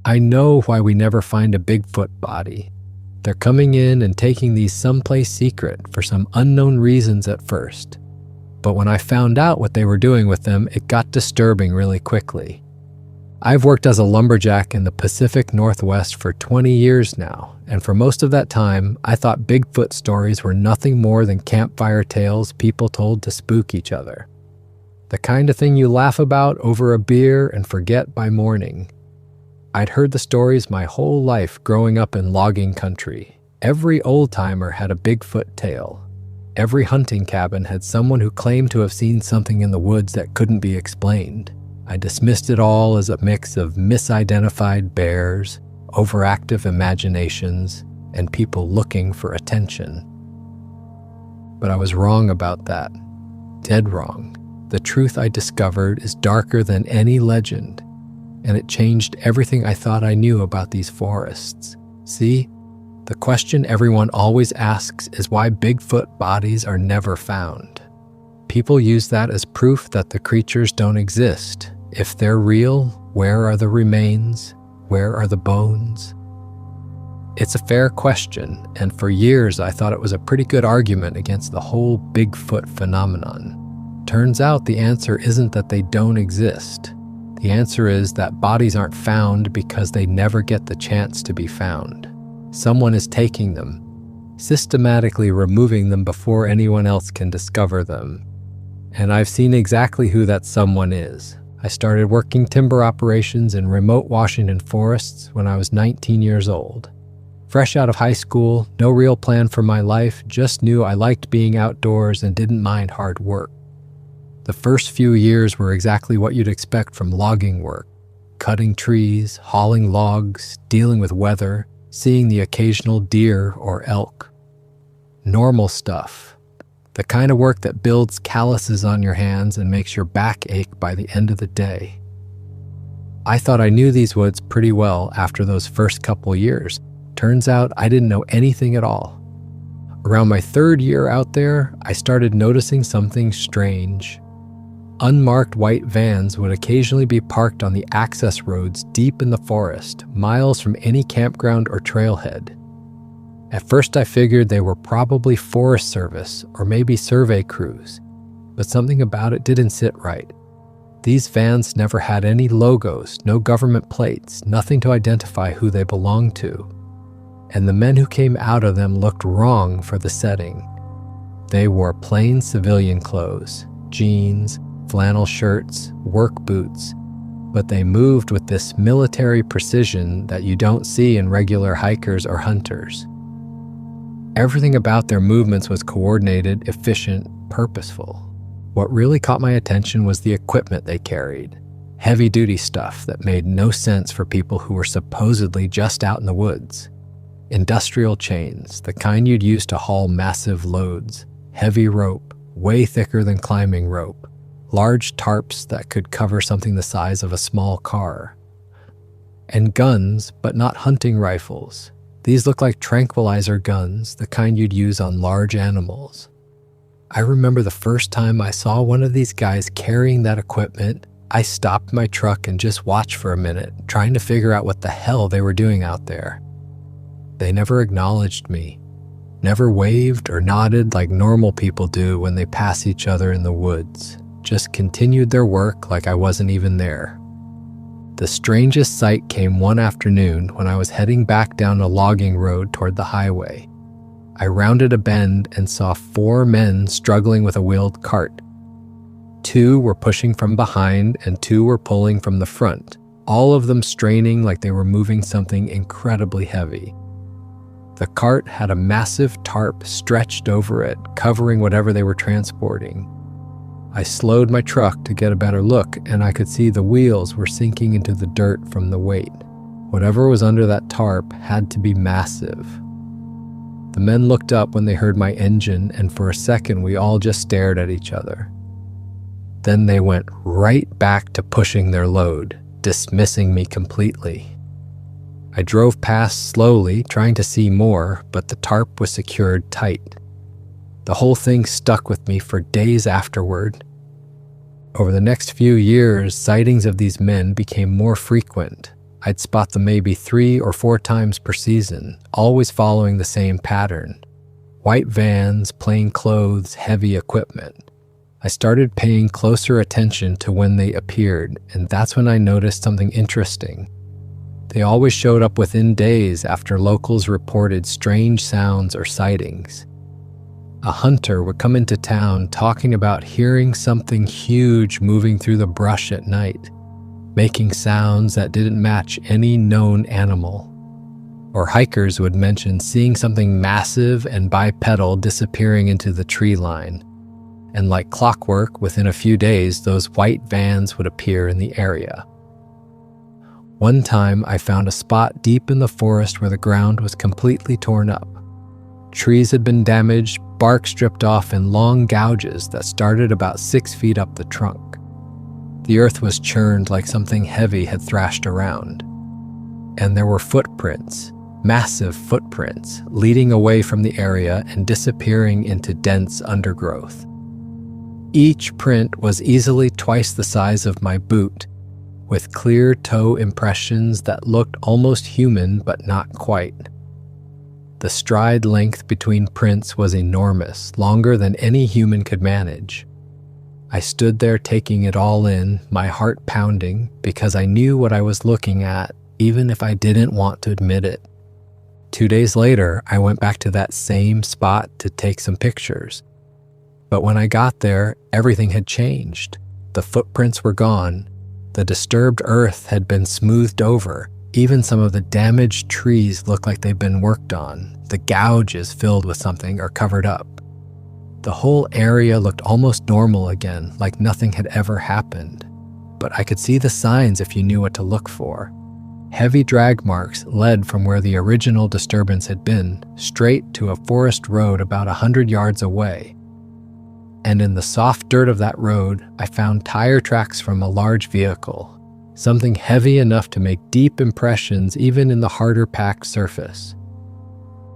I know why we never find a Bigfoot body. They're coming in and taking these someplace secret for some unknown reasons at first. But when I found out what they were doing with them, it got disturbing really quickly. I've worked as a lumberjack in the Pacific Northwest for 20 years now, and for most of that time, I thought Bigfoot stories were nothing more than campfire tales people told to spook each other. The kind of thing you laugh about over a beer and forget by morning. I'd heard the stories my whole life growing up in logging country. Every old-timer had a Bigfoot tale. Every hunting cabin had someone who claimed to have seen something in the woods that couldn't be explained. I dismissed it all as a mix of misidentified bears, overactive imaginations, and people looking for attention. But I was wrong about that. Dead wrong. The truth I discovered is darker than any legend, and it changed everything I thought I knew about these forests. See? The question everyone always asks is why Bigfoot bodies are never found. People use that as proof that the creatures don't exist. If they're real, where are the remains? Where are the bones? It's a fair question, and for years I thought it was a pretty good argument against the whole Bigfoot phenomenon. Turns out the answer isn't that they don't exist. The answer is that bodies aren't found because they never get the chance to be found. Someone is taking them, systematically removing them before anyone else can discover them. And I've seen exactly who that someone is. I started working timber operations in remote Washington forests when I was 19 years old. Fresh out of high school, no real plan for my life, just knew I liked being outdoors and didn't mind hard work. The first few years were exactly what you'd expect from logging work. Cutting trees, hauling logs, dealing with weather, seeing the occasional deer or elk. Normal stuff. The kind of work that builds calluses on your hands and makes your back ache by the end of the day. I thought I knew these woods pretty well after those first couple years. Turns out I didn't know anything at all. Around my third year out there, I started noticing something strange. Unmarked white vans would occasionally be parked on the access roads deep in the forest, miles from any campground or trailhead. At first I figured they were probably Forest Service or maybe survey crews, but something about it didn't sit right. These vans never had any logos, no government plates, nothing to identify who they belonged to. And the men who came out of them looked wrong for the setting. They wore plain civilian clothes, jeans, flannel shirts, work boots, but they moved with this military precision that you don't see in regular hikers or hunters. Everything about their movements was coordinated, efficient, purposeful. What really caught my attention was the equipment they carried. Heavy-duty stuff that made no sense for people who were supposedly just out in the woods. Industrial chains, the kind you'd use to haul massive loads. Heavy rope, way thicker than climbing rope. Large tarps that could cover something the size of a small car. And guns, but not hunting rifles. These look like tranquilizer guns, the kind you'd use on large animals. I remember the first time I saw one of these guys carrying that equipment, I stopped my truck and just watched for a minute, trying to figure out what the hell they were doing out there. They never acknowledged me, never waved or nodded like normal people do when they pass each other in the woods. Just continued their work like I wasn't even there. The strangest sight came one afternoon when I was heading back down a logging road toward the highway. I rounded a bend and saw 4 men struggling with a wheeled cart. 2 were pushing from behind and 2 were pulling from the front, all of them straining like they were moving something incredibly heavy. The cart had a massive tarp stretched over it, covering whatever they were transporting. I slowed my truck to get a better look, and I could see the wheels were sinking into the dirt from the weight. Whatever was under that tarp had to be massive. The men looked up when they heard my engine, and for a second we all just stared at each other. Then they went right back to pushing their load, dismissing me completely. I drove past slowly, trying to see more, but the tarp was secured tight. The whole thing stuck with me for days afterward. Over the next few years, sightings of these men became more frequent. I'd spot them maybe 3 or 4 times per season, always following the same pattern. White vans, plain clothes, heavy equipment. I started paying closer attention to when they appeared, and that's when I noticed something interesting. They always showed up within days after locals reported strange sounds or sightings. A hunter would come into town talking about hearing something huge moving through the brush at night, making sounds that didn't match any known animal. Or hikers would mention seeing something massive and bipedal disappearing into the tree line. And like clockwork, within a few days, those white vans would appear in the area. One time, I found a spot deep in the forest where the ground was completely torn up. Trees had been damaged, bark stripped off in long gouges that started about 6 feet up the trunk. The earth was churned like something heavy had thrashed around. And there were footprints, massive footprints, leading away from the area and disappearing into dense undergrowth. Each print was easily twice the size of my boot, with clear toe impressions that looked almost human but not quite. The stride length between prints was enormous, longer than any human could manage. I stood there taking it all in, my heart pounding, because I knew what I was looking at, even if I didn't want to admit it. 2 days later, I went back to that same spot to take some pictures. But when I got there, everything had changed. The footprints were gone. The disturbed earth had been smoothed over. Even some of the damaged trees looked like they'd been worked on. The gouges filled with something or covered up. The whole area looked almost normal again, like nothing had ever happened. But I could see the signs if you knew what to look for. Heavy drag marks led from where the original disturbance had been, straight to a forest road about 100 yards away. And in the soft dirt of that road, I found tire tracks from a large vehicle, something heavy enough to make deep impressions even in the harder packed surface.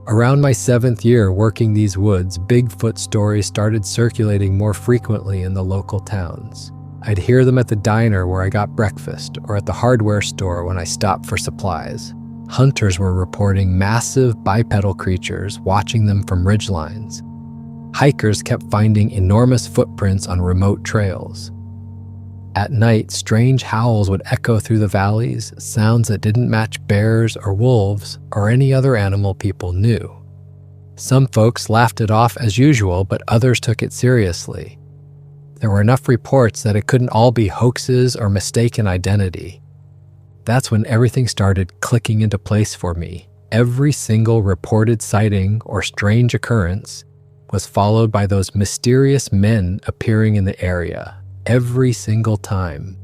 Around my 7th year working these woods, Bigfoot stories started circulating more frequently in the local towns. I'd hear them at the diner where I got breakfast or at the hardware store when I stopped for supplies. Hunters were reporting massive bipedal creatures, watching them from ridgelines. Hikers kept finding enormous footprints on remote trails. At night, strange howls would echo through the valleys, sounds that didn't match bears or wolves or any other animal people knew. Some folks laughed it off as usual, but others took it seriously. There were enough reports that it couldn't all be hoaxes or mistaken identity. That's when everything started clicking into place for me. Every single reported sighting or strange occurrence was followed by those mysterious men appearing in the area, every single time.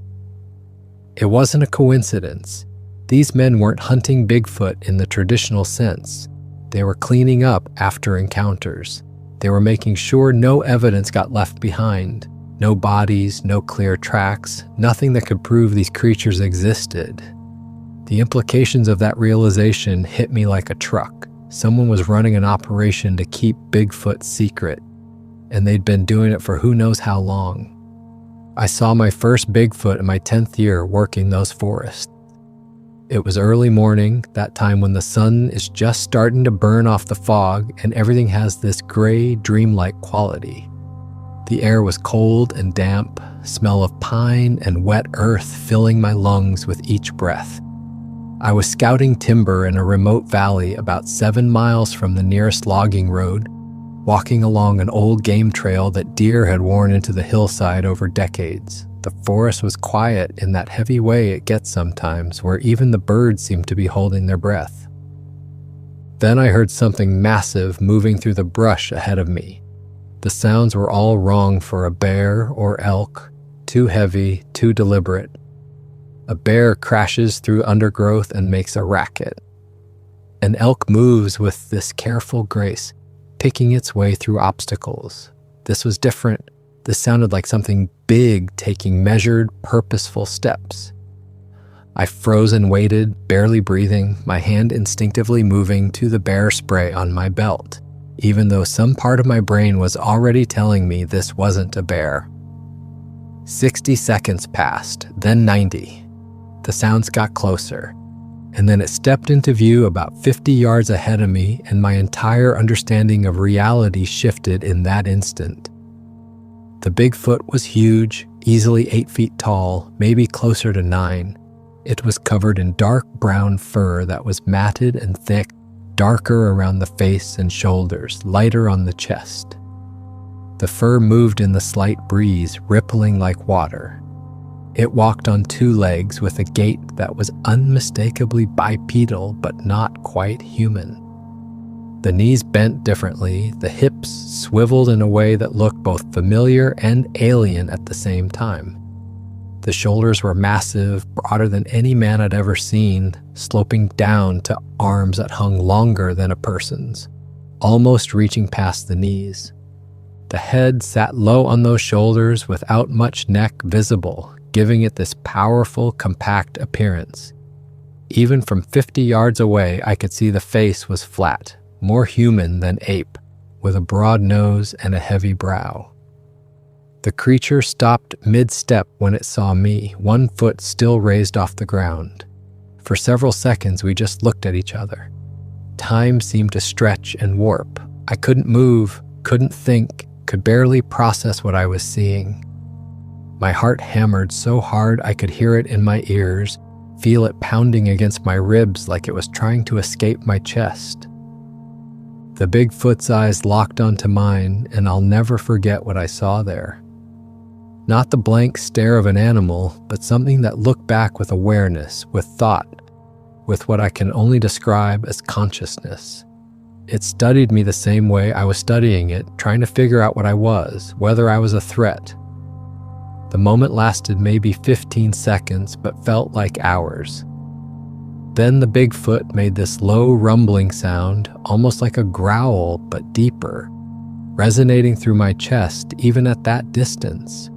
It wasn't a coincidence. These men weren't hunting Bigfoot in the traditional sense. They were cleaning up after encounters. They were making sure no evidence got left behind. No bodies, no clear tracks, nothing that could prove these creatures existed. The implications of that realization hit me like a truck. Someone was running an operation to keep Bigfoot secret, and they'd been doing it for who knows how long. I saw my first Bigfoot in my 10th year working those forests. It was early morning, that time when the sun is just starting to burn off the fog and everything has this gray, dreamlike quality. The air was cold and damp, smell of pine and wet earth filling my lungs with each breath. I was scouting timber in a remote valley about 7 miles from the nearest logging road, walking along an old game trail that deer had worn into the hillside over decades. The forest was quiet in that heavy way it gets sometimes, where even the birds seemed to be holding their breath. Then I heard something massive moving through the brush ahead of me. The sounds were all wrong for a bear or elk, too heavy, too deliberate. A bear crashes through undergrowth and makes a racket. An elk moves with this careful grace, picking its way through obstacles. This was different. This sounded like something big taking measured, purposeful steps. I froze and waited, barely breathing, my hand instinctively moving to the bear spray on my belt, even though some part of my brain was already telling me this wasn't a bear. 60 seconds passed, then 90. The sounds got closer. and then it stepped into view about 50 yards ahead of me, and my entire understanding of reality shifted in that instant. The Bigfoot was huge, easily 8 feet tall, maybe closer to 9. It was covered in dark brown fur that was matted and thick, darker around the face and shoulders, lighter on the chest. The fur moved in the slight breeze, rippling like water. It walked on 2 legs with a gait that was unmistakably bipedal but not quite human. The knees bent differently, the hips swiveled in a way that looked both familiar and alien at the same time. The shoulders were massive, broader than any man I'd ever seen, sloping down to arms that hung longer than a person's, almost reaching past the knees. The head sat low on those shoulders without much neck visible, giving it this powerful, compact appearance. Even from 50 yards away, I could see the face was flat, more human than ape, with a broad nose and a heavy brow. The creature stopped mid-step when it saw me, 1 foot still raised off the ground. For several seconds, we just looked at each other. Time seemed to stretch and warp. I couldn't move, couldn't think, could barely process what I was seeing. My heart hammered so hard I could hear it in my ears, feel it pounding against my ribs like it was trying to escape my chest. The Bigfoot's eyes locked onto mine, and I'll never forget what I saw there. Not the blank stare of an animal, but something that looked back with awareness, with thought, with what I can only describe as consciousness. It studied me the same way I was studying it, trying to figure out what I was, whether I was a threat. The moment lasted maybe 15 seconds, but felt like hours. Then the Bigfoot made this low rumbling sound, almost like a growl, but deeper, resonating through my chest even at that distance.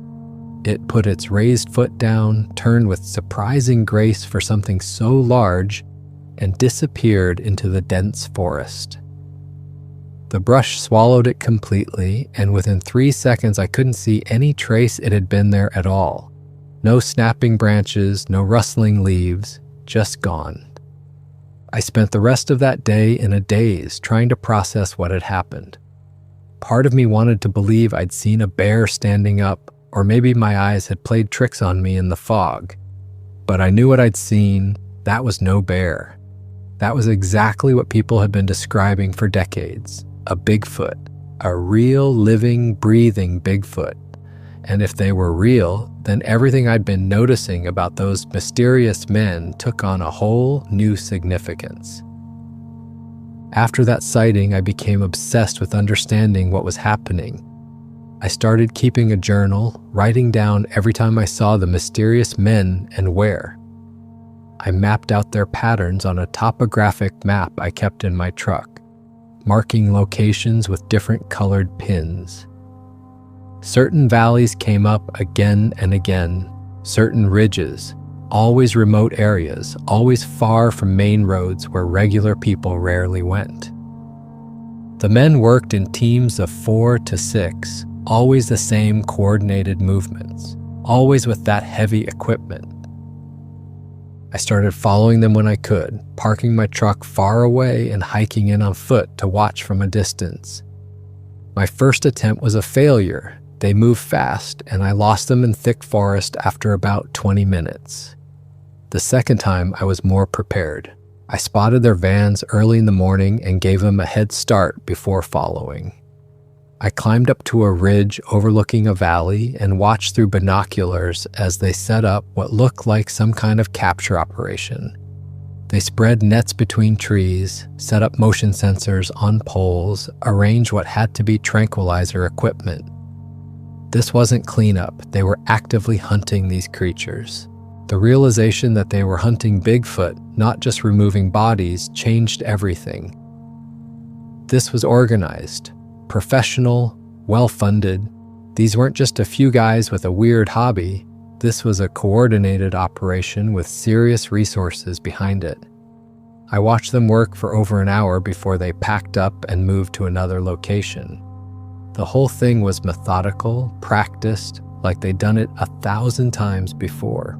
It put its raised foot down, turned with surprising grace for something so large, and disappeared into the dense forest. The brush swallowed it completely, and within 3 seconds I couldn't see any trace it had been there at all. No snapping branches, no rustling leaves, just gone. I spent the rest of that day in a daze trying to process what had happened. Part of me wanted to believe I'd seen a bear standing up, or maybe my eyes had played tricks on me in the fog. But I knew what I'd seen. That was no bear. That was exactly what people had been describing for decades. A Bigfoot. A real, living, breathing Bigfoot. And if they were real, then everything I'd been noticing about those mysterious men took on a whole new significance. After that sighting, I became obsessed with understanding what was happening. I started keeping a journal, writing down every time I saw the mysterious men and where. I mapped out their patterns on a topographic map I kept in my truck, marking locations with different colored pins. Certain valleys came up again and again, certain ridges, always remote areas, always far from main roads where regular people rarely went. The men worked in teams of 4 to 6, always the same coordinated movements, always with that heavy equipment. I started following them when I could, parking my truck far away and hiking in on foot to watch from a distance. My first attempt was a failure. They moved fast, and I lost them in thick forest after about 20 minutes. The second time, I was more prepared. I spotted their vans early in the morning and gave them a head start before following. I climbed up to a ridge overlooking a valley and watched through binoculars as they set up what looked like some kind of capture operation. They spread nets between trees, set up motion sensors on poles, arranged what had to be tranquilizer equipment. This wasn't cleanup. They were actively hunting these creatures. The realization that they were hunting Bigfoot, not just removing bodies, changed everything. This was organized. Professional, well-funded. These weren't just a few guys with a weird hobby. This was a coordinated operation with serious resources behind it. I watched them work for over an hour before they packed up and moved to another location. The whole thing was methodical, practiced, like they'd done it 1,000 times before.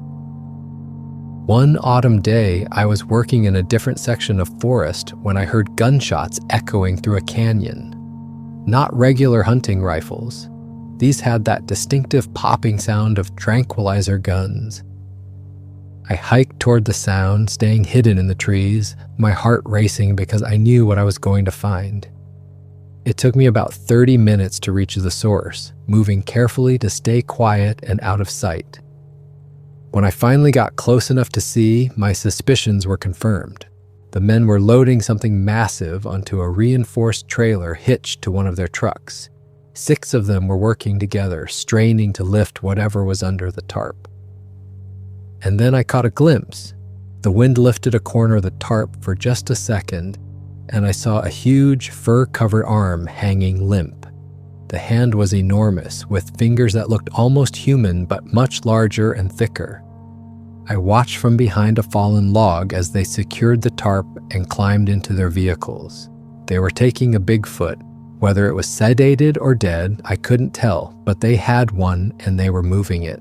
One autumn day, I was working in a different section of forest when I heard gunshots echoing through a canyon. Not regular hunting rifles. These had that distinctive popping sound of tranquilizer guns. I hiked toward the sound, staying hidden in the trees, my heart racing because I knew what I was going to find. It took me about 30 minutes to reach the source, moving carefully to stay quiet and out of sight. When I finally got close enough to see, my suspicions were confirmed. The men were loading something massive onto a reinforced trailer hitched to one of their trucks. 6 of them were working together, straining to lift whatever was under the tarp. And then I caught a glimpse. The wind lifted a corner of the tarp for just a second, and I saw a huge fur-covered arm hanging limp. The hand was enormous, with fingers that looked almost human but much larger and thicker. I watched from behind a fallen log as they secured the tarp and climbed into their vehicles. They were taking a Bigfoot. Whether it was sedated or dead, I couldn't tell, but they had one and they were moving it.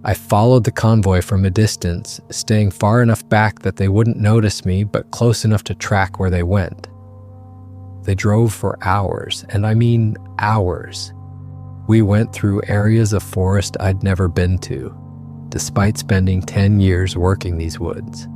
I followed the convoy from a distance, staying far enough back that they wouldn't notice me, but close enough to track where they went. They drove for hours, and I mean hours. We went through areas of forest I'd never been to, despite spending 10 years working these woods.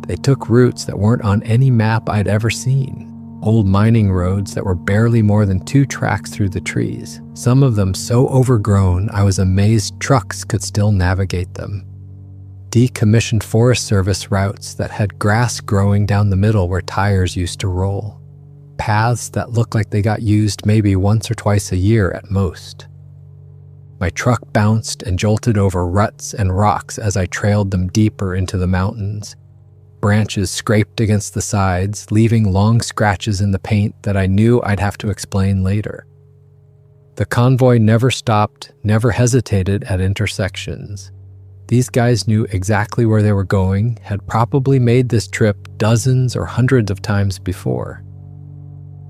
They took routes that weren't on any map I'd ever seen. Old mining roads that were barely more than 2 tracks through the trees, some of them so overgrown I was amazed trucks could still navigate them. Decommissioned Forest Service routes that had grass growing down the middle where tires used to roll. Paths that looked like they got used maybe once or twice a year at most. My truck bounced and jolted over ruts and rocks as I trailed them deeper into the mountains. Branches scraped against the sides, leaving long scratches in the paint that I knew I'd have to explain later. The convoy never stopped, never hesitated at intersections. These guys knew exactly where they were going, had probably made this trip dozens or hundreds of times before.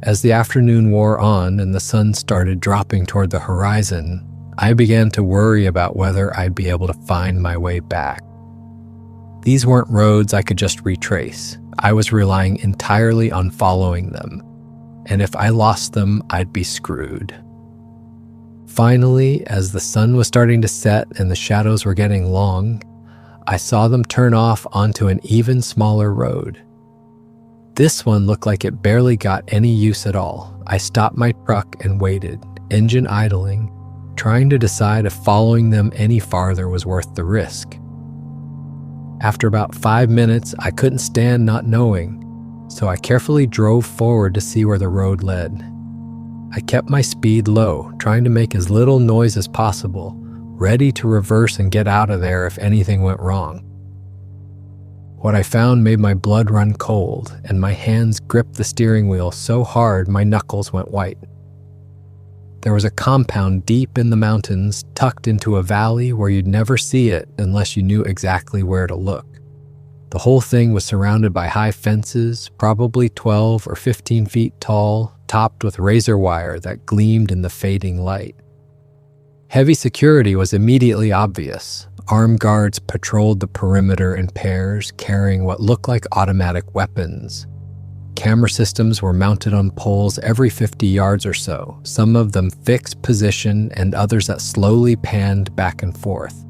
As the afternoon wore on and the sun started dropping toward the horizon, I began to worry about whether I'd be able to find my way back. These weren't roads I could just retrace. I was relying entirely on following them, and if I lost them, I'd be screwed. Finally, as the sun was starting to set and the shadows were getting long, I saw them turn off onto an even smaller road. This one looked like it barely got any use at all. I stopped my truck and waited, engine idling, trying to decide if following them any farther was worth the risk. After about 5 minutes, I couldn't stand not knowing, so I carefully drove forward to see where the road led. I kept my speed low, trying to make as little noise as possible, ready to reverse and get out of there if anything went wrong. What I found made my blood run cold, and my hands gripped the steering wheel so hard my knuckles went white. There was a compound deep in the mountains, tucked into a valley where you'd never see it unless you knew exactly where to look. The whole thing was surrounded by high fences, probably 12 or 15 feet tall, topped with razor wire that gleamed in the fading light. Heavy security was immediately obvious. Armed guards patrolled the perimeter in pairs, carrying what looked like automatic weapons. Camera systems were mounted on poles every 50 yards or so, some of them fixed position and others that slowly panned back and forth.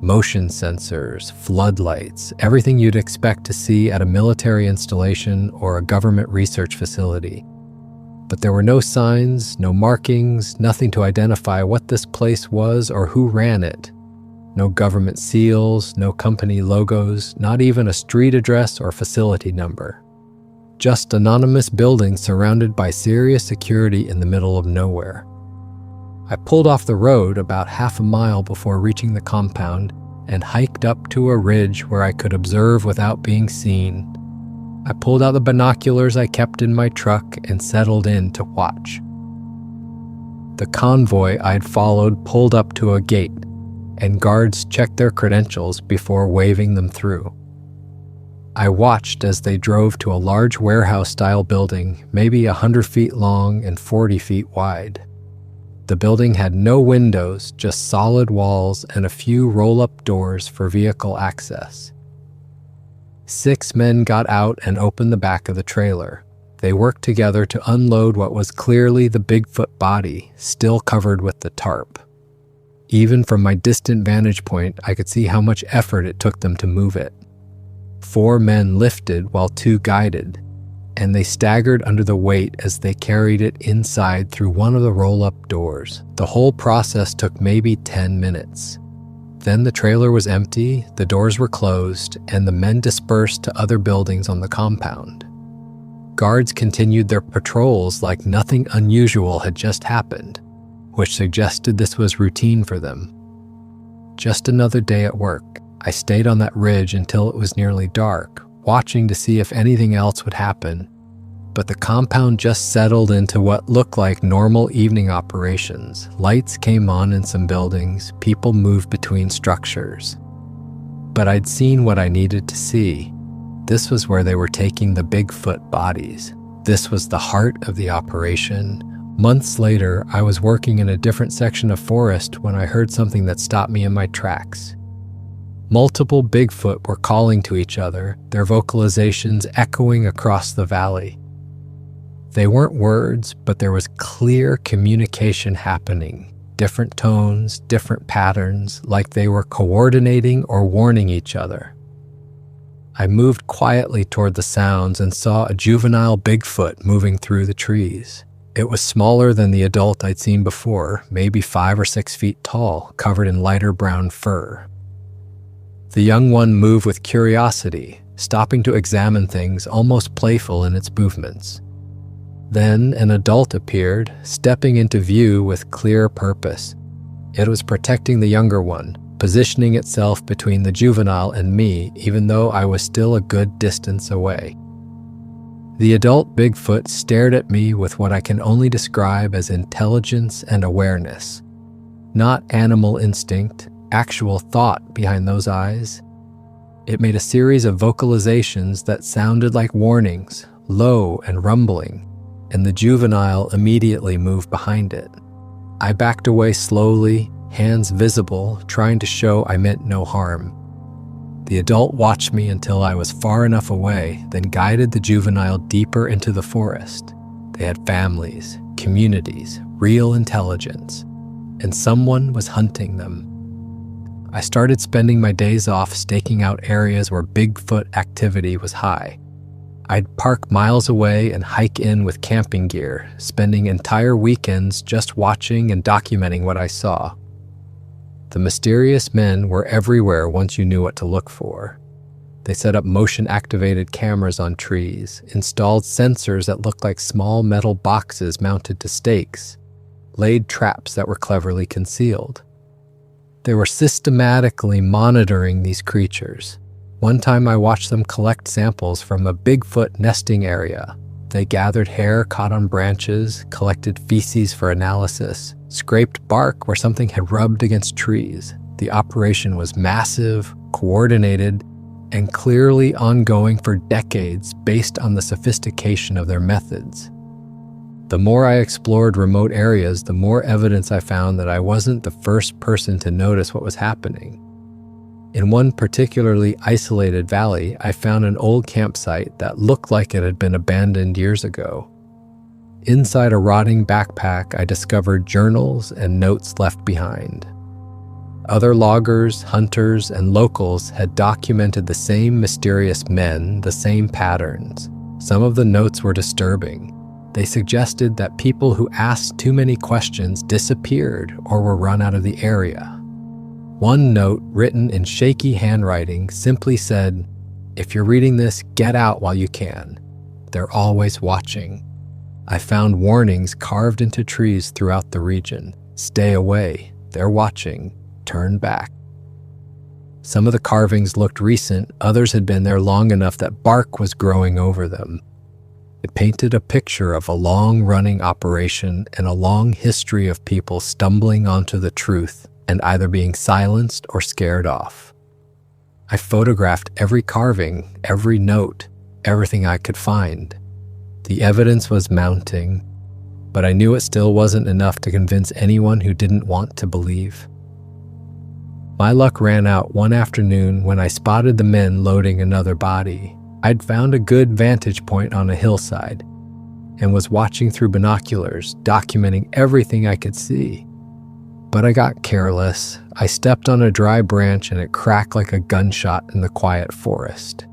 Motion sensors, floodlights, everything you'd expect to see at a military installation or a government research facility. But there were no signs, no markings, nothing to identify what this place was or who ran it. No government seals, no company logos, not even a street address or facility number. Just anonymous buildings surrounded by serious security in the middle of nowhere. I pulled off the road about half a mile before reaching the compound and hiked up to a ridge where I could observe without being seen. I pulled out the binoculars I kept in my truck and settled in to watch. The convoy I'd followed pulled up to a gate, and guards checked their credentials before waving them through. I watched as they drove to a large warehouse-style building, maybe 100 feet long and 40 feet wide. The building had no windows, just solid walls and a few roll-up doors for vehicle access. 6 men got out and opened the back of the trailer. They worked together to unload what was clearly the Bigfoot body, still covered with the tarp. Even from my distant vantage point, I could see how much effort it took them to move it. 4 men lifted while 2 guided, and they staggered under the weight as they carried it inside through one of the roll-up doors. The whole process took maybe 10 minutes. Then the trailer was empty, the doors were closed, and the men dispersed to other buildings on the compound. Guards continued their patrols like nothing unusual had just happened, which suggested this was routine for them. Just another day at work. I stayed on that ridge until it was nearly dark, watching to see if anything else would happen, but the compound just settled into what looked like normal evening operations. Lights came on in some buildings, people moved between structures. But I'd seen what I needed to see. This was where they were taking the Bigfoot bodies. This was the heart of the operation. Months later, I was working in a different section of forest when I heard something that stopped me in my tracks. Multiple Bigfoot were calling to each other, their vocalizations echoing across the valley. They weren't words, but there was clear communication happening. Different tones, different patterns, like they were coordinating or warning each other. I moved quietly toward the sounds and saw a juvenile Bigfoot moving through the trees. It was smaller than the adult I'd seen before, maybe 5 or 6 feet tall, covered in lighter brown fur. The young one moved with curiosity, stopping to examine things, almost playful in its movements. Then an adult appeared, stepping into view with clear purpose. It was protecting the younger one, positioning itself between the juvenile and me, even though I was still a good distance away. The adult Bigfoot stared at me with what I can only describe as intelligence and awareness. Not animal instinct, actual thought behind those eyes. It made a series of vocalizations that sounded like warnings, low and rumbling, and the juvenile immediately moved behind it. I backed away slowly, hands visible, trying to show I meant no harm. The adult watched me until I was far enough away, then guided the juvenile deeper into the forest. They had families, communities, real intelligence, and someone was hunting them. I started spending my days off staking out areas where Bigfoot activity was high. I'd park miles away and hike in with camping gear, spending entire weekends just watching and documenting what I saw. The mysterious men were everywhere once you knew what to look for. They set up motion-activated cameras on trees, installed sensors that looked like small metal boxes mounted to stakes, laid traps that were cleverly concealed. They were systematically monitoring these creatures. One time I watched them collect samples from a Bigfoot nesting area. They gathered hair caught on branches, collected feces for analysis, scraped bark where something had rubbed against trees. The operation was massive, coordinated, and clearly ongoing for decades based on the sophistication of their methods. The more I explored remote areas, the more evidence I found that I wasn't the first person to notice what was happening. In one particularly isolated valley, I found an old campsite that looked like it had been abandoned years ago. Inside a rotting backpack, I discovered journals and notes left behind. Other loggers, hunters, and locals had documented the same mysterious men, the same patterns. Some of the notes were disturbing. They suggested that people who asked too many questions disappeared or were run out of the area. One note, written in shaky handwriting, simply said, "If you're reading this, get out while you can. They're always watching." I found warnings carved into trees throughout the region. Stay away, they're watching, turn back. Some of the carvings looked recent, others had been there long enough that bark was growing over them. It painted a picture of a long-running operation and a long history of people stumbling onto the truth and either being silenced or scared off. I photographed every carving, every note, everything I could find. The evidence was mounting. but I knew it still wasn't enough to convince anyone who didn't want to believe. My luck ran out one afternoon when I spotted the men loading another body. I'd found a good vantage point on a hillside and was watching through binoculars, documenting everything I could see. But I got careless. I stepped on a dry branch and it cracked like a gunshot in the quiet forest.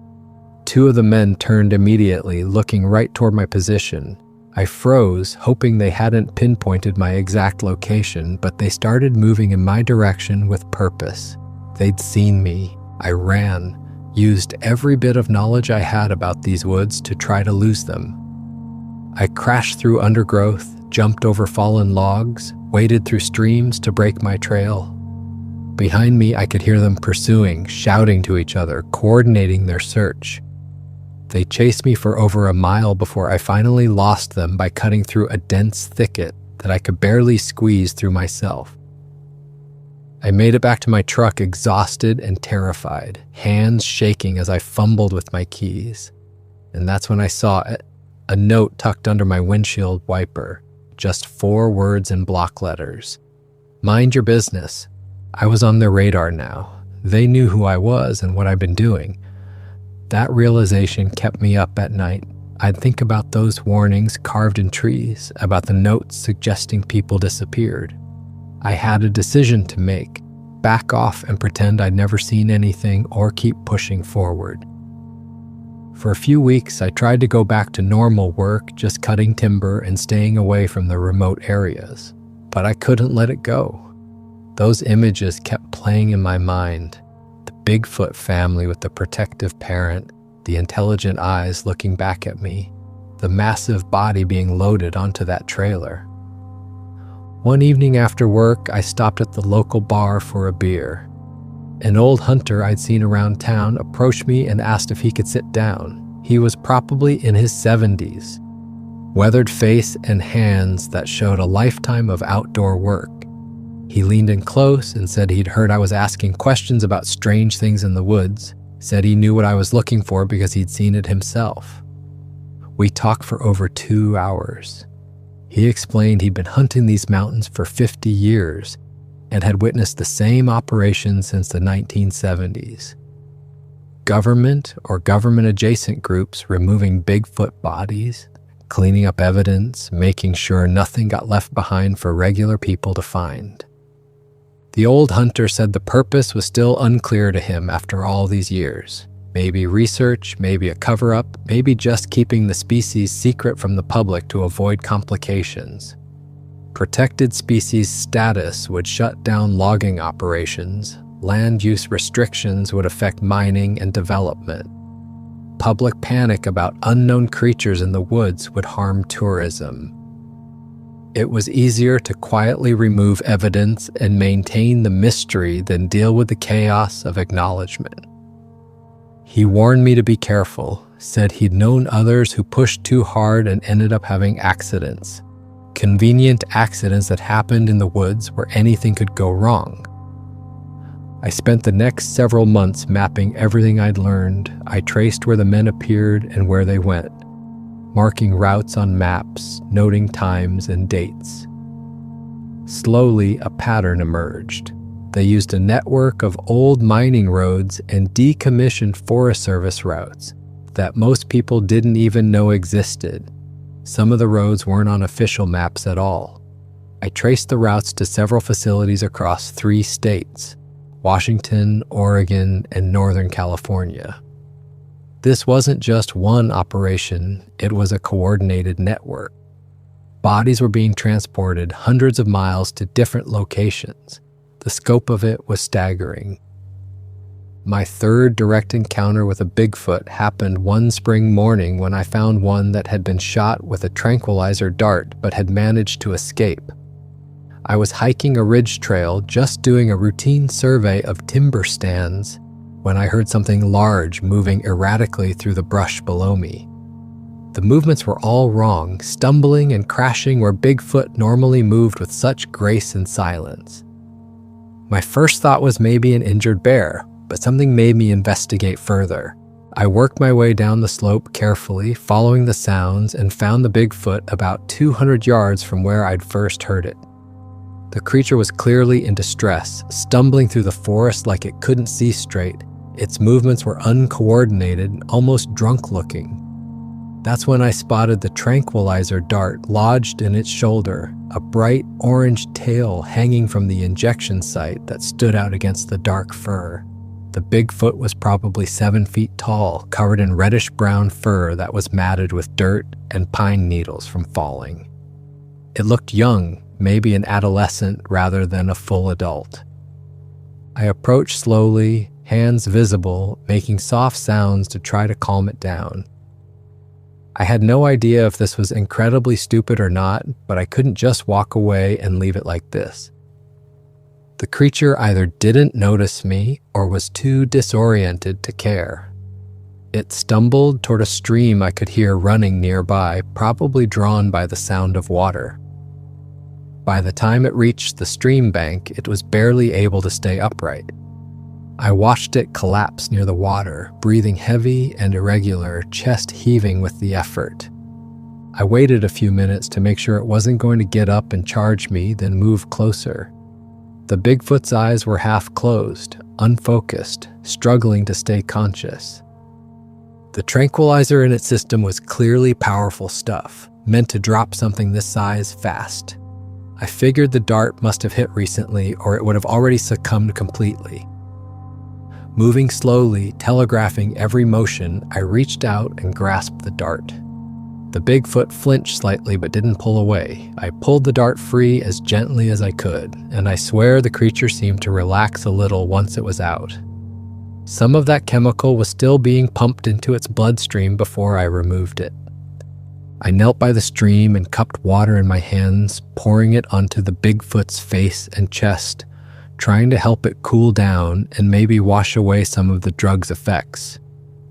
Two of the men turned immediately, looking right toward my position. I froze, hoping they hadn't pinpointed my exact location, but they started moving in my direction with purpose. They'd seen me. I ran, used every bit of knowledge I had about these woods to try to lose them. I crashed through undergrowth, jumped over fallen logs, waded through streams to break my trail. Behind me, I could hear them pursuing, shouting to each other, coordinating their search. They chased me for over a mile before I finally lost them by cutting through a dense thicket that I could barely squeeze through myself. I made it back to my truck exhausted and terrified, hands shaking as I fumbled with my keys. And that's when I saw a note tucked under my windshield wiper, just 4 words in block letters. Mind your business. I was on their radar now. They knew who I was and what I'd been doing. That realization kept me up at night. I'd think about those warnings carved in trees, about the notes suggesting people disappeared. I had a decision to make: back off and pretend I'd never seen anything, or keep pushing forward. For a few weeks, I tried to go back to normal work, just cutting timber and staying away from the remote areas. But I couldn't let it go. Those images kept playing in my mind. The Bigfoot family with the protective parent, the intelligent eyes looking back at me, the massive body being loaded onto that trailer. One evening after work, I stopped at the local bar for a beer. An old hunter I'd seen around town approached me and asked if he could sit down. He was probably in his 70s, weathered face and hands that showed a lifetime of outdoor work. He leaned in close and said he'd heard I was asking questions about strange things in the woods, said he knew what I was looking for because he'd seen it himself. We talked for over 2 hours. He explained he'd been hunting these mountains for 50 years and had witnessed the same operation since the 1970s. Government or government-adjacent groups removing Bigfoot bodies, cleaning up evidence, making sure nothing got left behind for regular people to find. The old hunter said the purpose was still unclear to him after all these years. Maybe research, maybe a cover-up, maybe just keeping the species secret from the public to avoid complications. Protected species status would shut down logging operations. Land use restrictions would affect mining and development. Public panic about unknown creatures in the woods would harm tourism. It was easier to quietly remove evidence and maintain the mystery than deal with the chaos of acknowledgement. He warned me to be careful, said he'd known others who pushed too hard and ended up having accidents. Convenient accidents that happened in the woods where anything could go wrong. I spent the next several months mapping everything I'd learned. I traced where the men appeared and where they went, marking routes on maps, noting times and dates. Slowly, a pattern emerged. They used a network of old mining roads and decommissioned Forest Service routes that most people didn't even know existed. Some of the roads weren't on official maps at all. I traced the routes to several facilities across 3 states: Washington, Oregon, and Northern California. This wasn't just one operation, it was a coordinated network. Bodies were being transported hundreds of miles to different locations. The scope of it was staggering. My third direct encounter with a Bigfoot happened one spring morning when I found one that had been shot with a tranquilizer dart but had managed to escape. I was hiking a ridge trail, just doing a routine survey of timber stands, when I heard something large moving erratically through the brush below me. The movements were all wrong, stumbling and crashing where Bigfoot normally moved with such grace and silence. My first thought was maybe an injured bear, but something made me investigate further. I worked my way down the slope carefully, following the sounds, and found the Bigfoot about 200 yards from where I'd first heard it. The creature was clearly in distress, stumbling through the forest like it couldn't see straight. Its movements were uncoordinated, almost drunk-looking. That's when I spotted the tranquilizer dart lodged in its shoulder, a bright orange tail hanging from the injection site that stood out against the dark fur. The Bigfoot was probably 7 feet tall, covered in reddish-brown fur that was matted with dirt and pine needles from falling. It looked young, maybe an adolescent rather than a full adult. I approached slowly, hands visible, making soft sounds to try to calm it down. I had no idea if this was incredibly stupid or not, but I couldn't just walk away and leave it like this. The creature either didn't notice me or was too disoriented to care. It stumbled toward a stream I could hear running nearby, probably drawn by the sound of water. By the time it reached the stream bank, it was barely able to stay upright. I watched it collapse near the water, breathing heavy and irregular, chest heaving with the effort. I waited a few minutes to make sure it wasn't going to get up and charge me, then moved closer. The Bigfoot's eyes were half closed, unfocused, struggling to stay conscious. The tranquilizer in its system was clearly powerful stuff, meant to drop something this size fast. I figured the dart must have hit recently, or it would have already succumbed completely. Moving slowly, telegraphing every motion, I reached out and grasped the dart. The Bigfoot flinched slightly but didn't pull away. I pulled the dart free as gently as I could, and I swear the creature seemed to relax a little once it was out. Some of that chemical was still being pumped into its bloodstream before I removed it. I knelt by the stream and cupped water in my hands, pouring it onto the Bigfoot's face and chest, trying to help it cool down and maybe wash away some of the drug's effects.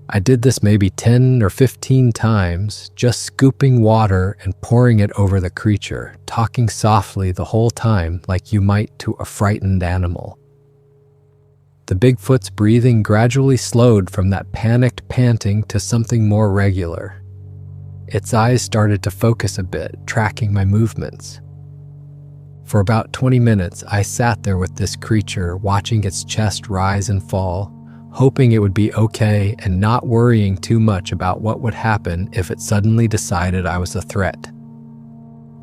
I did this maybe 10 or 15 times, just scooping water and pouring it over the creature, talking softly the whole time like you might to a frightened animal. The Bigfoot's breathing gradually slowed from that panicked panting to something more regular. Its eyes started to focus a bit, tracking my movements. For about 20 minutes, I sat there with this creature, watching its chest rise and fall, hoping it would be okay and not worrying too much about what would happen if it suddenly decided I was a threat.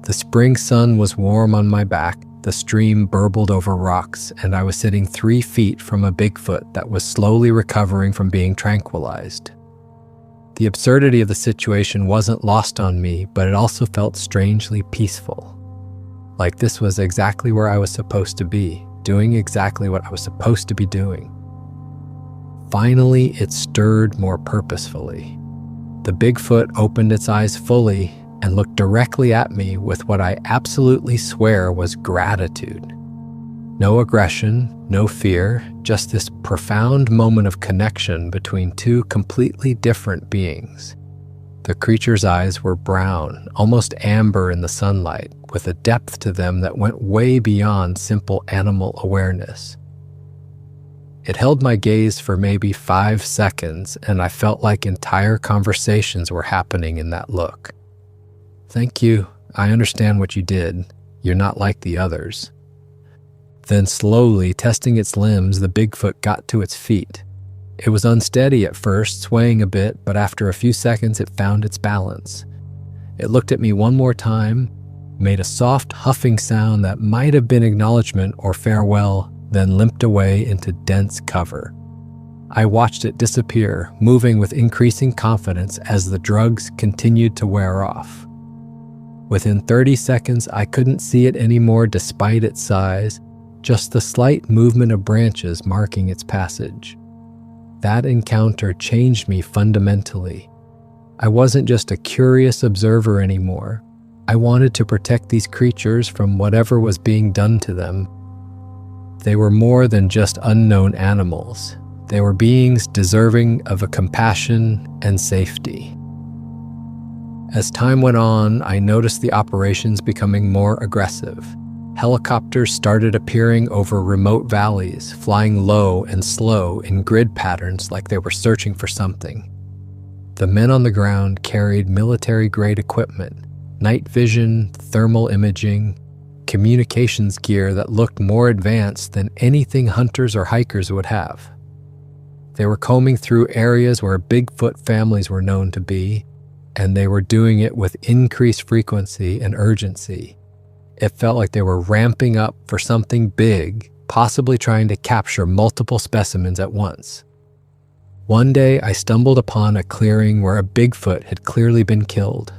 The spring sun was warm on my back, the stream burbled over rocks, and I was sitting 3 feet from a Bigfoot that was slowly recovering from being tranquilized. The absurdity of the situation wasn't lost on me, but it also felt strangely peaceful. Like this was exactly where I was supposed to be, doing exactly what I was supposed to be doing. Finally, it stirred more purposefully. The Bigfoot opened its eyes fully and looked directly at me with what I absolutely swear was gratitude. No aggression, no fear, just this profound moment of connection between two completely different beings. The creature's eyes were brown, almost amber in the sunlight, with a depth to them that went way beyond simple animal awareness. It held my gaze for maybe 5 seconds, and I felt like entire conversations were happening in that look. "Thank you. I understand what you did. You're not like the others." Then slowly, testing its limbs, the Bigfoot got to its feet. It was unsteady at first, swaying a bit, but after a few seconds it found its balance. It looked at me one more time, made a soft huffing sound that might have been acknowledgement or farewell, then limped away into dense cover. I watched it disappear, moving with increasing confidence as the drugs continued to wear off. Within 30 seconds, I couldn't see it anymore despite its size, just the slight movement of branches marking its passage. That encounter changed me fundamentally. I wasn't just a curious observer anymore. I wanted to protect these creatures from whatever was being done to them. They were more than just unknown animals. They were beings deserving of a compassion and safety. As time went on, I noticed the operations becoming more aggressive. Helicopters started appearing over remote valleys, flying low and slow in grid patterns like they were searching for something. The men on the ground carried military-grade equipment, night vision, thermal imaging, communications gear that looked more advanced than anything hunters or hikers would have. They were combing through areas where Bigfoot families were known to be, and they were doing it with increased frequency and urgency. It felt like they were ramping up for something big, possibly trying to capture multiple specimens at once. One day, I stumbled upon a clearing where a Bigfoot had clearly been killed.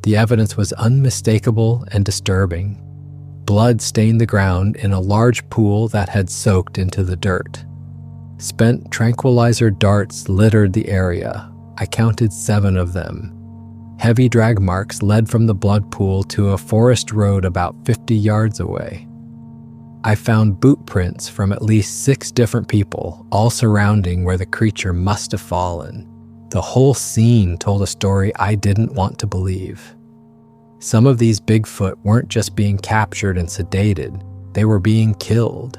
The evidence was unmistakable and disturbing. Blood stained the ground in a large pool that had soaked into the dirt. Spent tranquilizer darts littered the area. I counted 7 of them. Heavy drag marks led from the blood pool to a forest road about 50 yards away. I found boot prints from at least 6 different people, all surrounding where the creature must have fallen. The whole scene told a story I didn't want to believe. Some of these Bigfoot weren't just being captured and sedated, they were being killed.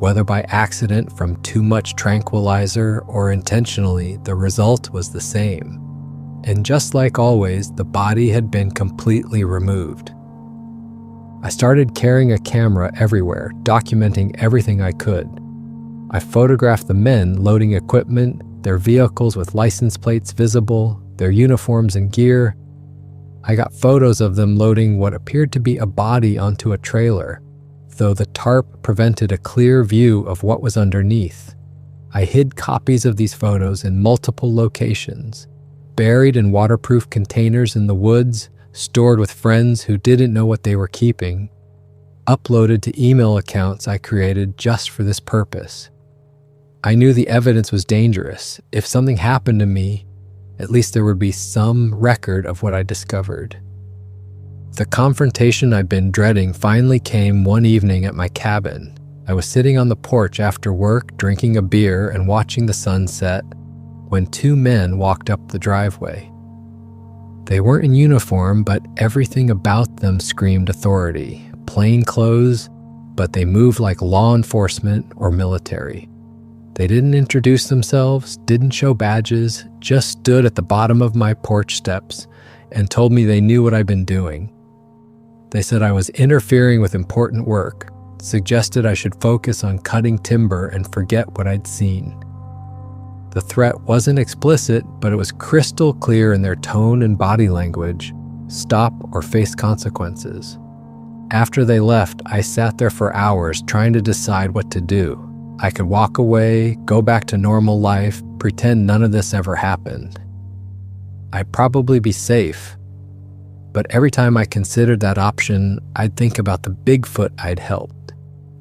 Whether by accident from too much tranquilizer or intentionally, the result was the same. And just like always, the body had been completely removed. I started carrying a camera everywhere, documenting everything I could. I photographed the men loading equipment, their vehicles with license plates visible, their uniforms and gear. I got photos of them loading what appeared to be a body onto a trailer, though the tarp prevented a clear view of what was underneath. I hid copies of these photos in multiple locations, buried in waterproof containers in the woods, stored with friends who didn't know what they were keeping, uploaded to email accounts I created just for this purpose. I knew the evidence was dangerous. If something happened to me, at least there would be some record of what I discovered. The confrontation I'd been dreading finally came one evening at my cabin. I was sitting on the porch after work, drinking a beer and watching the sun set, when 2 men walked up the driveway. They weren't in uniform, but everything about them screamed authority. Plain clothes, but they moved like law enforcement or military. They didn't introduce themselves, didn't show badges, just stood at the bottom of my porch steps and told me they knew what I'd been doing. They said I was interfering with important work, suggested I should focus on cutting timber and forget what I'd seen. The threat wasn't explicit, but it was crystal clear in their tone and body language: stop or face consequences. After they left, I sat there for hours trying to decide what to do. I could walk away, go back to normal life, pretend none of this ever happened. I'd probably be safe. But every time I considered that option, I'd think about the Bigfoot I'd helped,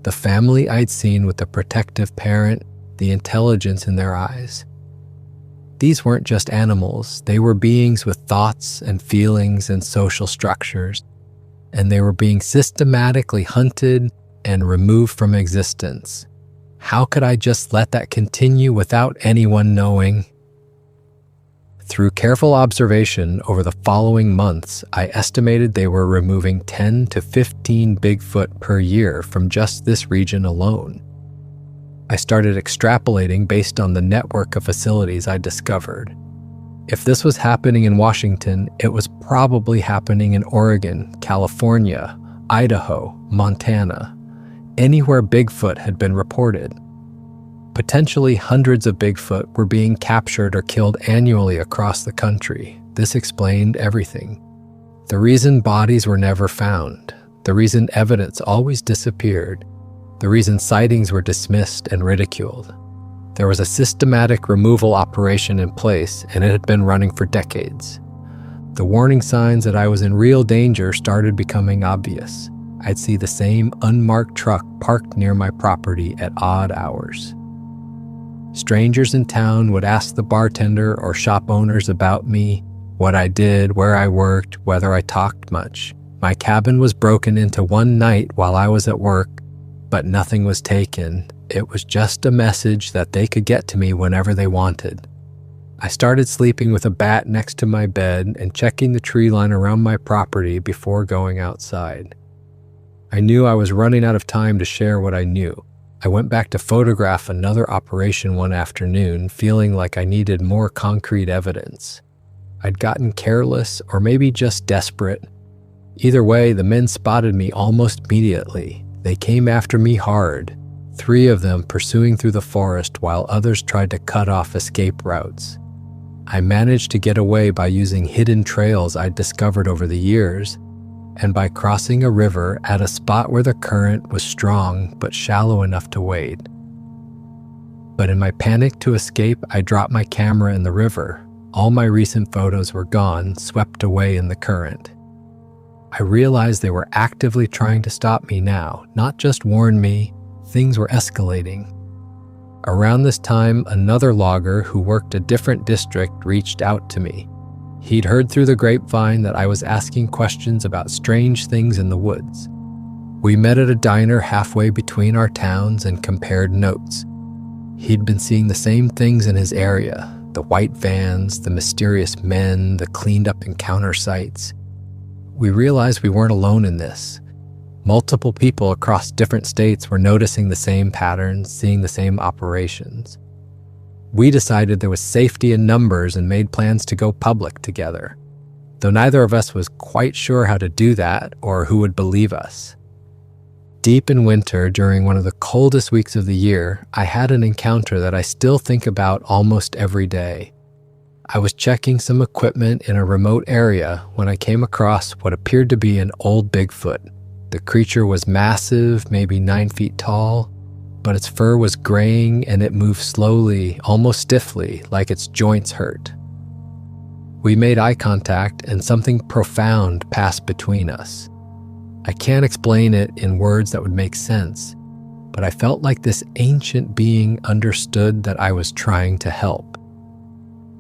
the family I'd seen with the protective parent, the intelligence in their eyes. These weren't just animals, they were beings with thoughts and feelings and social structures, and they were being systematically hunted and removed from existence. How could I just let that continue without anyone knowing? Through careful observation over the following months, I estimated they were removing 10 to 15 Bigfoot per year from just this region alone. I started extrapolating based on the network of facilities I discovered. If this was happening in Washington, it was probably happening in Oregon, California, Idaho, Montana, anywhere Bigfoot had been reported. Potentially hundreds of Bigfoot were being captured or killed annually across the country. This explained everything. The reason bodies were never found, the reason evidence always disappeared, the reason sightings were dismissed and ridiculed. There was a systematic removal operation in place, and it had been running for decades. The warning signs that I was in real danger started becoming obvious. I'd see the same unmarked truck parked near my property at odd hours. Strangers in town would ask the bartender or shop owners about me, what I did, where I worked, whether I talked much. My cabin was broken into one night while I was at work, but nothing was taken. It was just a message that they could get to me whenever they wanted. I started sleeping with a bat next to my bed and checking the tree line around my property before going outside. I knew I was running out of time to share what I knew. I went back to photograph another operation one afternoon, feeling like I needed more concrete evidence. I'd gotten careless or maybe just desperate. Either way, the men spotted me almost immediately. They came after me hard, 3 of them pursuing through the forest while others tried to cut off escape routes. I managed to get away by using hidden trails I'd discovered over the years, and by crossing a river at a spot where the current was strong but shallow enough to wade. But in my panic to escape, I dropped my camera in the river. All my recent photos were gone, swept away in the current. I realized they were actively trying to stop me now, not just warn me. Things were escalating. Around this time, another logger who worked a different district reached out to me. He'd heard through the grapevine that I was asking questions about strange things in the woods. We met at a diner halfway between our towns and compared notes. He'd been seeing the same things in his area, the white vans, the mysterious men, the cleaned-up encounter sites. We realized we weren't alone in this. Multiple people across different states were noticing the same patterns, seeing the same operations. We decided there was safety in numbers and made plans to go public together, though neither of us was quite sure how to do that or who would believe us. Deep in winter, during one of the coldest weeks of the year, I had an encounter that I still think about almost every day. I was checking some equipment in a remote area when I came across what appeared to be an old Bigfoot. The creature was massive, maybe 9 feet tall, but its fur was graying and it moved slowly, almost stiffly, like its joints hurt. We made eye contact and something profound passed between us. I can't explain it in words that would make sense, but I felt like this ancient being understood that I was trying to help.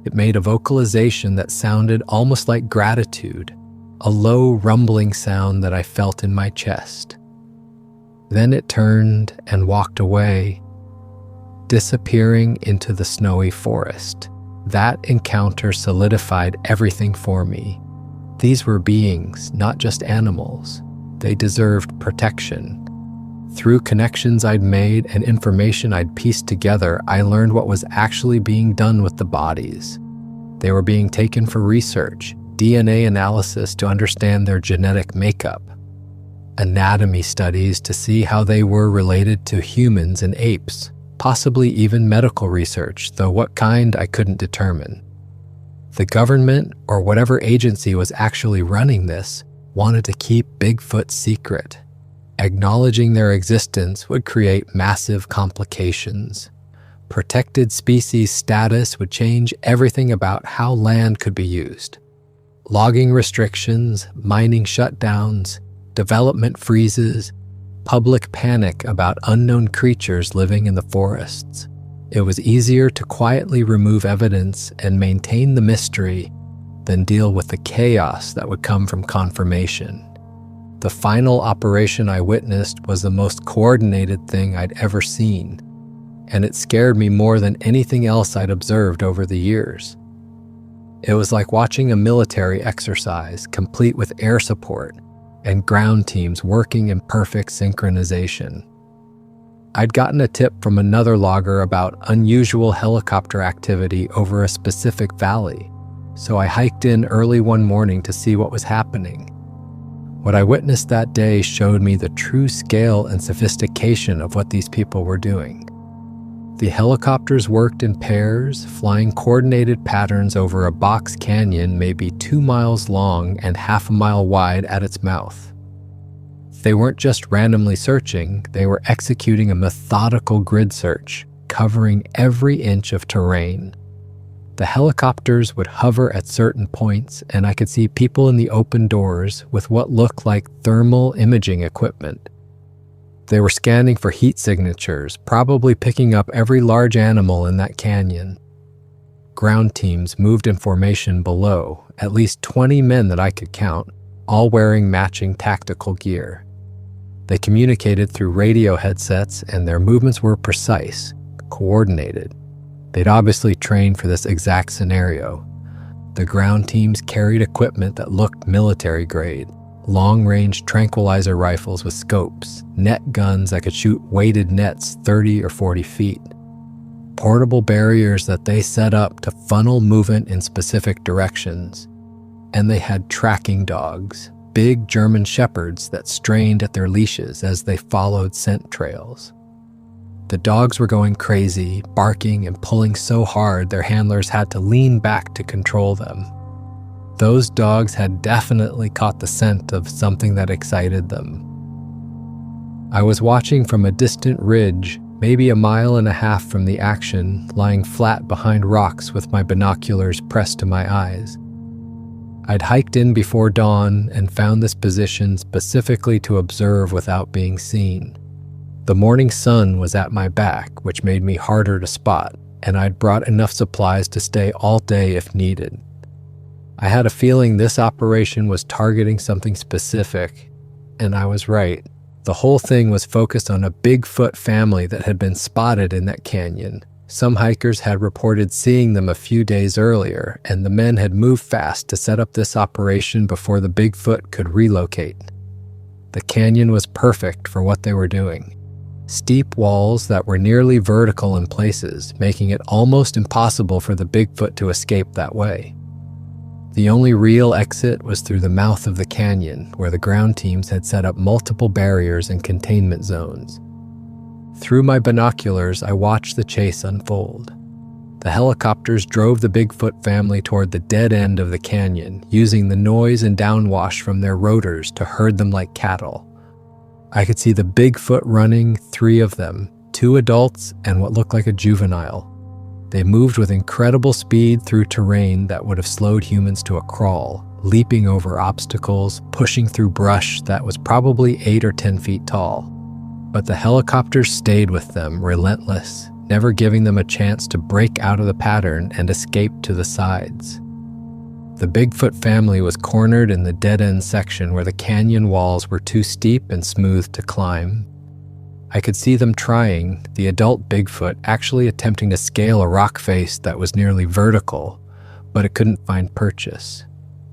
It made a vocalization that sounded almost like gratitude, a low rumbling sound that I felt in my chest. Then it turned and walked away, disappearing into the snowy forest. That encounter solidified everything for me. These were beings, not just animals. They deserved protection. Through connections I'd made and information I'd pieced together, I learned what was actually being done with the bodies. They were being taken for research, DNA analysis to understand their genetic makeup, anatomy studies to see how they were related to humans and apes, possibly even medical research, though what kind I couldn't determine. The government, or whatever agency was actually running this, wanted to keep Bigfoot secret. Acknowledging their existence would create massive complications. Protected species status would change everything about how land could be used. Logging restrictions, mining shutdowns, development freezes, public panic about unknown creatures living in the forests. It was easier to quietly remove evidence and maintain the mystery than deal with the chaos that would come from confirmation. The final operation I witnessed was the most coordinated thing I'd ever seen, and it scared me more than anything else I'd observed over the years. It was like watching a military exercise, complete with air support and ground teams working in perfect synchronization. I'd gotten a tip from another logger about unusual helicopter activity over a specific valley, so I hiked in early one morning to see what was happening. What I witnessed that day showed me the true scale and sophistication of what these people were doing. The helicopters worked in pairs, flying coordinated patterns over a box canyon maybe 2 miles long and half a mile wide at its mouth. They weren't just randomly searching, they were executing a methodical grid search, covering every inch of terrain. The helicopters would hover at certain points, and I could see people in the open doors with what looked like thermal imaging equipment. They were scanning for heat signatures, probably picking up every large animal in that canyon. Ground teams moved in formation below, at least 20 men that I could count, all wearing matching tactical gear. They communicated through radio headsets, and their movements were precise, coordinated. They'd obviously trained for this exact scenario. The ground teams carried equipment that looked military grade, long-range tranquilizer rifles with scopes, net guns that could shoot weighted nets 30 or 40 feet, portable barriers that they set up to funnel movement in specific directions, and they had tracking dogs, big German shepherds that strained at their leashes as they followed scent trails. The dogs were going crazy, barking and pulling so hard their handlers had to lean back to control them. Those dogs had definitely caught the scent of something that excited them. I was watching from a distant ridge, maybe 1.5 miles from the action, lying flat behind rocks with my binoculars pressed to my eyes. I'd hiked in before dawn and found this position specifically to observe without being seen. The morning sun was at my back, which made me harder to spot, and I'd brought enough supplies to stay all day if needed. I had a feeling this operation was targeting something specific, and I was right. The whole thing was focused on a Bigfoot family that had been spotted in that canyon. Some hikers had reported seeing them a few days earlier, and the men had moved fast to set up this operation before the Bigfoot could relocate. The canyon was perfect for what they were doing. Steep walls that were nearly vertical in places, making it almost impossible for the Bigfoot to escape that way. The only real exit was through the mouth of the canyon, where the ground teams had set up multiple barriers and containment zones. Through my binoculars, I watched the chase unfold. The helicopters drove the Bigfoot family toward the dead end of the canyon, using the noise and downwash from their rotors to herd them like cattle. I could see the Bigfoot running, 3 of them, 2 adults and what looked like a juvenile. They moved with incredible speed through terrain that would have slowed humans to a crawl, leaping over obstacles, pushing through brush that was probably 8 or 10 feet tall. But the helicopters stayed with them, relentless, never giving them a chance to break out of the pattern and escape to the sides. The Bigfoot family was cornered in the dead-end section where the canyon walls were too steep and smooth to climb. I could see them trying, the adult Bigfoot actually attempting to scale a rock face that was nearly vertical, but it couldn't find purchase.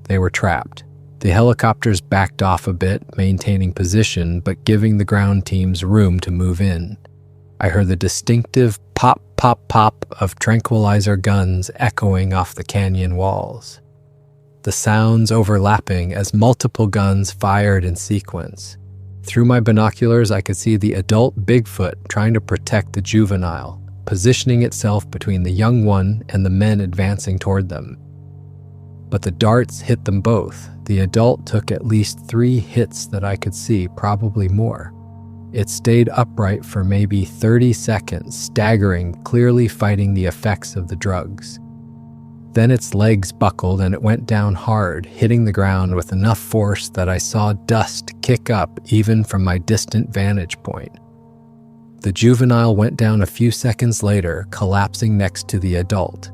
They were trapped. The helicopters backed off a bit, maintaining position, but giving the ground teams room to move in. I heard the distinctive pop, pop, pop of tranquilizer guns echoing off the canyon walls. The sounds overlapping as multiple guns fired in sequence. Through my binoculars, I could see the adult Bigfoot trying to protect the juvenile, positioning itself between the young one and the men advancing toward them. But the darts hit them both. The adult took at least 3 hits that I could see, probably more. It stayed upright for maybe 30 seconds, staggering, clearly fighting the effects of the drugs. Then its legs buckled and it went down hard, hitting the ground with enough force that I saw dust kick up even from my distant vantage point. The juvenile went down a few seconds later, collapsing next to the adult.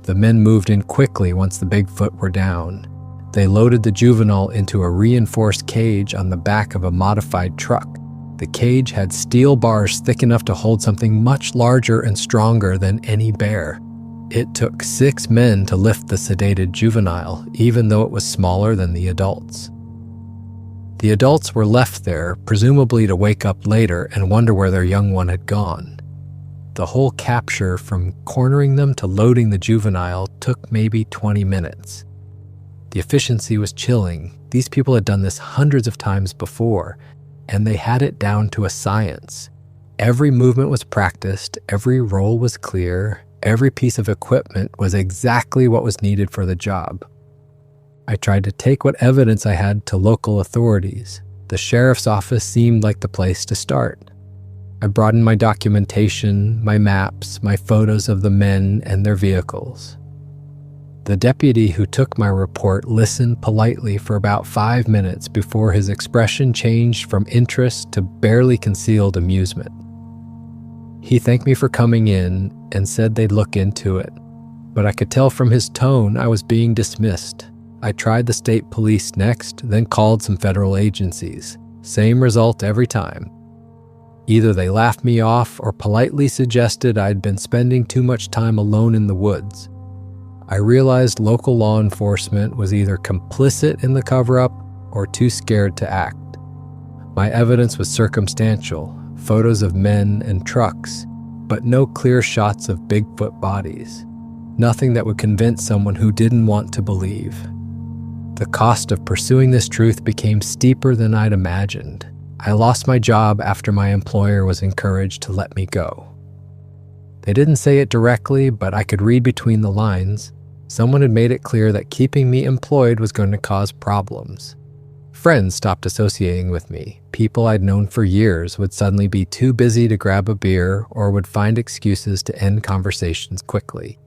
The men moved in quickly once the Bigfoot were down. They loaded the juvenile into a reinforced cage on the back of a modified truck. The cage had steel bars thick enough to hold something much larger and stronger than any bear. It took 6 men to lift the sedated juvenile, even though it was smaller than the adults. The adults were left there, presumably to wake up later and wonder where their young one had gone. The whole capture, from cornering them to loading the juvenile, took maybe 20 minutes. The efficiency was chilling. These people had done this hundreds of times before, and they had it down to a science. Every movement was practiced, every roll was clear, every piece of equipment was exactly what was needed for the job. I tried to take what evidence I had to local authorities. The sheriff's office seemed like the place to start. I brought in my documentation, my maps, my photos of the men and their vehicles. The deputy who took my report listened politely for about 5 minutes before his expression changed from interest to barely concealed amusement. He thanked me for coming in and said they'd look into it, but I could tell from his tone I was being dismissed. I tried the state police next, then called some federal agencies. Same result every time. Either they laughed me off or politely suggested I'd been spending too much time alone in the woods. I realized local law enforcement was either complicit in the cover-up or too scared to act. My evidence was circumstantial, photos of men and trucks, but no clear shots of Bigfoot bodies. Nothing that would convince someone who didn't want to believe. The cost of pursuing this truth became steeper than I'd imagined. I lost my job after my employer was encouraged to let me go. They didn't say it directly, but I could read between the lines. Someone had made it clear that keeping me employed was going to cause problems. Friends stopped associating with me. People I'd known for years would suddenly be too busy to grab a beer or would find excuses to end conversations quickly.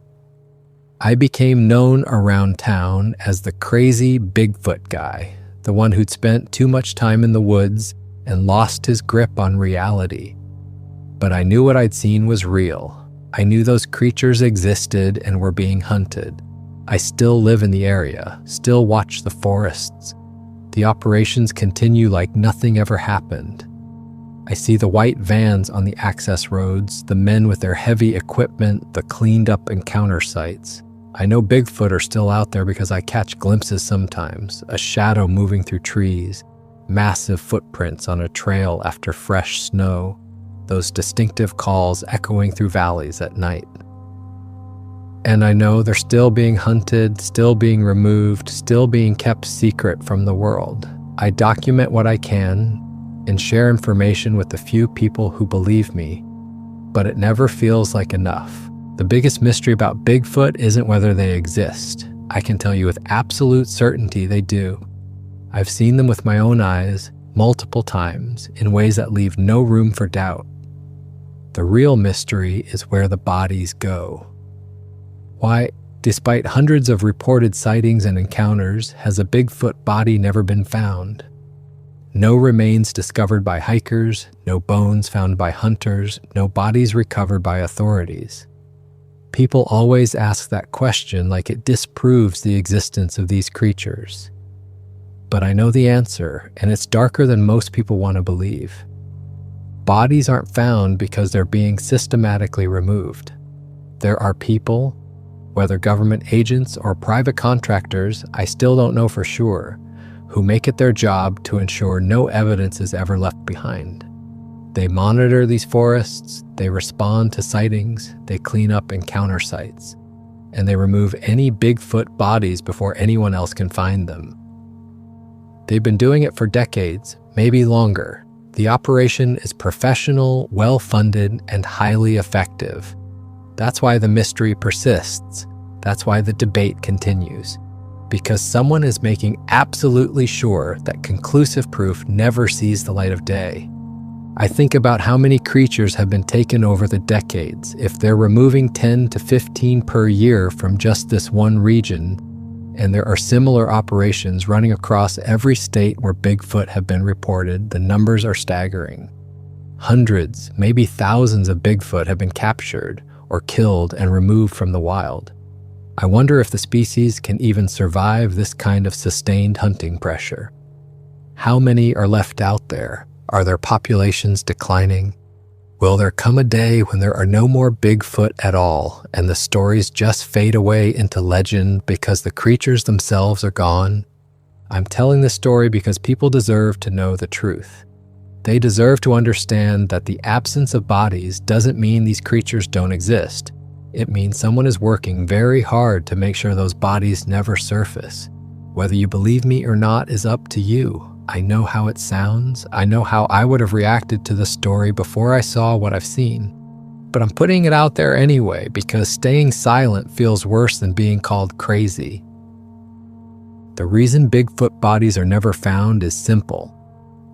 I became known around town as the crazy Bigfoot guy, the one who'd spent too much time in the woods and lost his grip on reality. But I knew what I'd seen was real. I knew those creatures existed and were being hunted. I still live in the area, still watch the forests. The operations continue like nothing ever happened. I see the white vans on the access roads, the men with their heavy equipment, the cleaned-up encounter sites. I know Bigfoot are still out there because I catch glimpses sometimes, a shadow moving through trees, massive footprints on a trail after fresh snow, those distinctive calls echoing through valleys at night. And I know they're still being hunted, still being removed, still being kept secret from the world. I document what I can and share information with the few people who believe me, but it never feels like enough. The biggest mystery about Bigfoot isn't whether they exist. I can tell you with absolute certainty they do. I've seen them with my own eyes multiple times in ways that leave no room for doubt. The real mystery is where the bodies go. Why, despite hundreds of reported sightings and encounters, has a Bigfoot body never been found? No remains discovered by hikers, no bones found by hunters, no bodies recovered by authorities. People always ask that question like it disproves the existence of these creatures. But I know the answer, and it's darker than most people want to believe. Bodies aren't found because they're being systematically removed. There are people, whether government agents or private contractors, I still don't know for sure, who make it their job to ensure no evidence is ever left behind. They monitor these forests, they respond to sightings, they clean up encounter sites, and they remove any Bigfoot bodies before anyone else can find them. They've been doing it for decades, maybe longer. The operation is professional, well-funded, and highly effective. That's why the mystery persists. That's why the debate continues. Because someone is making absolutely sure that conclusive proof never sees the light of day. I think about how many creatures have been taken over the decades. If they're removing 10 to 15 per year from just this one region, and there are similar operations running across every state where Bigfoot have been reported, the numbers are staggering. Hundreds, maybe thousands of Bigfoot have been captured or killed and removed from the wild. I wonder if the species can even survive this kind of sustained hunting pressure. How many are left out there? Are their populations declining? Will there come a day when there are no more Bigfoot at all and the stories just fade away into legend because the creatures themselves are gone? I'm telling this story because people deserve to know the truth. They deserve to understand that the absence of bodies doesn't mean these creatures don't exist. It means someone is working very hard to make sure those bodies never surface. Whether you believe me or not is up to you. I know how it sounds. I know how I would have reacted to the story before I saw what I've seen. But I'm putting it out there anyway because staying silent feels worse than being called crazy. The reason Bigfoot bodies are never found is simple.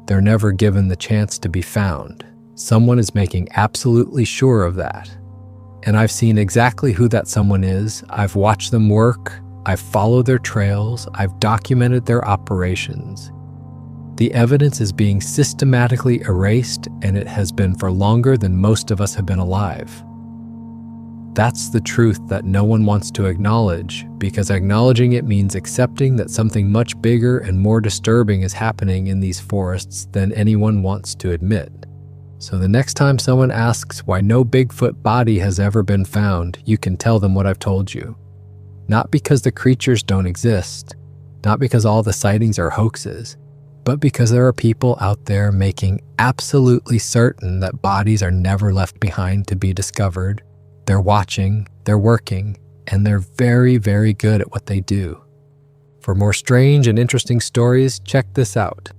They're never given the chance to be found. Someone is making absolutely sure of that. And I've seen exactly who that someone is. I've watched them work. I've followed their trails. I've documented their operations. The evidence is being systematically erased, and it has been for longer than most of us have been alive. That's the truth that no one wants to acknowledge, because acknowledging it means accepting that something much bigger and more disturbing is happening in these forests than anyone wants to admit. So the next time someone asks why no Bigfoot body has ever been found, you can tell them what I've told you. Not because the creatures don't exist, Not because all the sightings are hoaxes, but because there are people out there making absolutely certain that bodies are never left behind to be discovered. They're watching, they're working, and they're very, very good at what they do. For more strange and interesting stories, check this out.